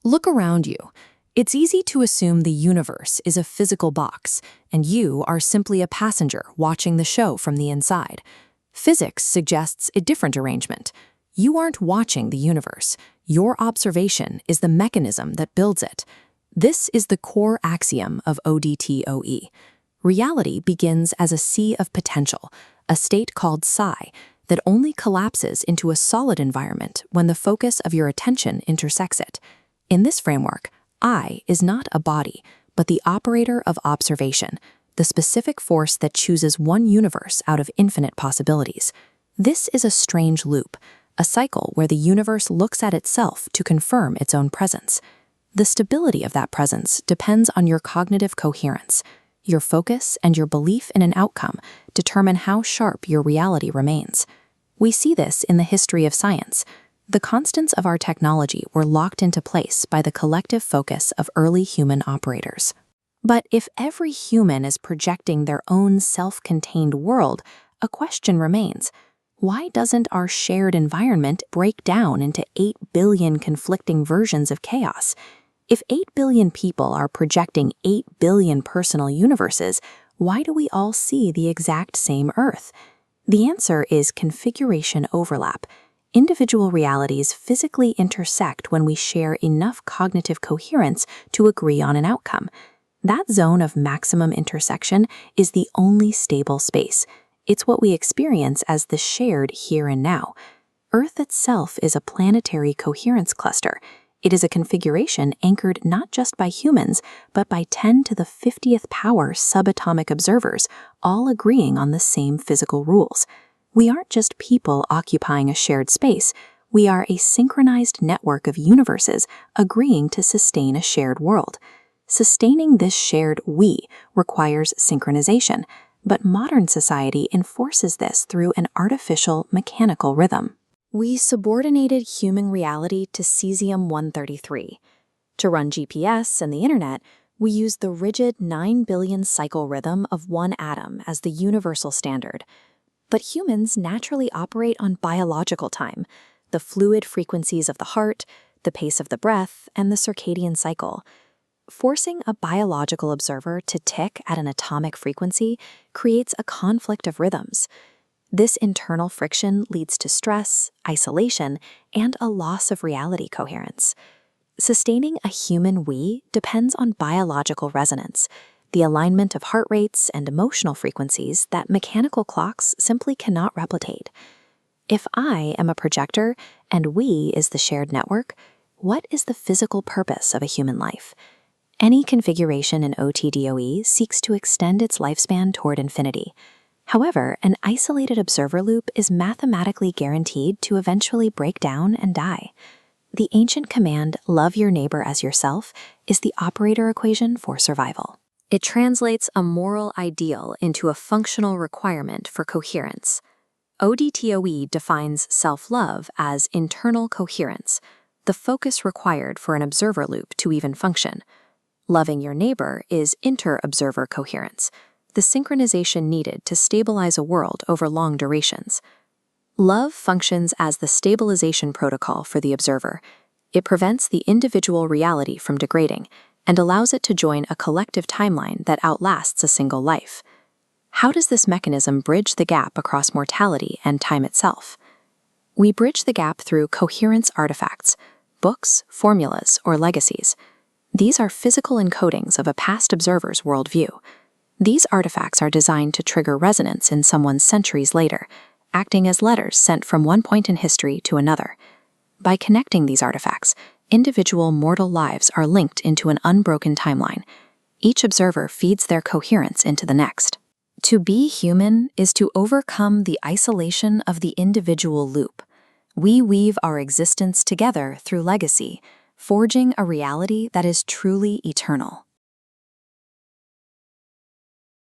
Look around you. It's easy to assume the universe is a physical box, and you are simply a passenger watching the show from the inside. Physics suggests a different arrangement. You aren't watching the universe. Your observation is the mechanism that builds it. This is the core axiom of ODTOE. Reality begins as a sea of potential, a state called psi, that only collapses into a solid environment when the focus of your attention intersects it. In this framework, I is not a body, but the operator of observation, the specific force that chooses one universe out of infinite possibilities. This is a strange loop, a cycle where the universe looks at itself to confirm its own presence. The stability of that presence depends on your cognitive coherence. Your focus and your belief in an outcome determine how sharp your reality remains. We see this in the history of science. The constants of our technology were locked into place by the collective focus of early human operators. But if every human is projecting their own self-contained world, a question remains. Why doesn't our shared environment break down into 8 billion conflicting versions of chaos? If 8 billion people are projecting 8 billion personal universes, why do we all see the exact same Earth? The answer is configuration overlap. Individual realities physically intersect when we share enough cognitive coherence to agree on an outcome. That zone of maximum intersection is the only stable space. It's what we experience as the shared here and now. Earth itself is a planetary coherence cluster. It is a configuration anchored not just by humans, but by 10 to the 50th power subatomic observers, all agreeing on the same physical rules. We aren't just people occupying a shared space. We are a synchronized network of universes agreeing to sustain a shared world. Sustaining this shared we requires synchronization, but modern society enforces this through an artificial mechanical rhythm. We subordinated human reality to cesium-133. To run GPS and the internet, we use the rigid 9 billion cycle rhythm of one atom as the universal standard. But humans naturally operate on biological time, the fluid frequencies of the heart, the pace of the breath, and the circadian cycle. Forcing a biological observer to tick at an atomic frequency creates a conflict of rhythms. This internal friction leads to stress, isolation, and a loss of reality coherence. Sustaining a human we depends on biological resonance, the alignment of heart rates and emotional frequencies that mechanical clocks simply cannot replicate. If I am a projector and we is the shared network, what is the physical purpose of a human life? Any configuration in ODTOE seeks to extend its lifespan toward infinity. However, an isolated observer loop is mathematically guaranteed to eventually break down and die. The ancient command, "love your neighbor as yourself," is the operator equation for survival. It translates a moral ideal into a functional requirement for coherence. ODTOE defines self-love as internal coherence, the focus required for an observer loop to even function. Loving your neighbor is inter-observer coherence, the synchronization needed to stabilize a world over long durations. Love functions as the stabilization protocol for the observer. It prevents the individual reality from degrading and allows it to join a collective timeline that outlasts a single life. How does this mechanism bridge the gap across mortality and time itself? We bridge the gap through coherence artifacts, books, formulas, or legacies. These are physical encodings of a past observer's worldview. These artifacts are designed to trigger resonance in someone centuries later, acting as letters sent from one point in history to another. By connecting these artifacts, individual mortal lives are linked into an unbroken timeline. Each observer feeds their coherence into the next. To be human is to overcome the isolation of the individual loop. We weave our existence together through legacy, forging a reality that is truly eternal.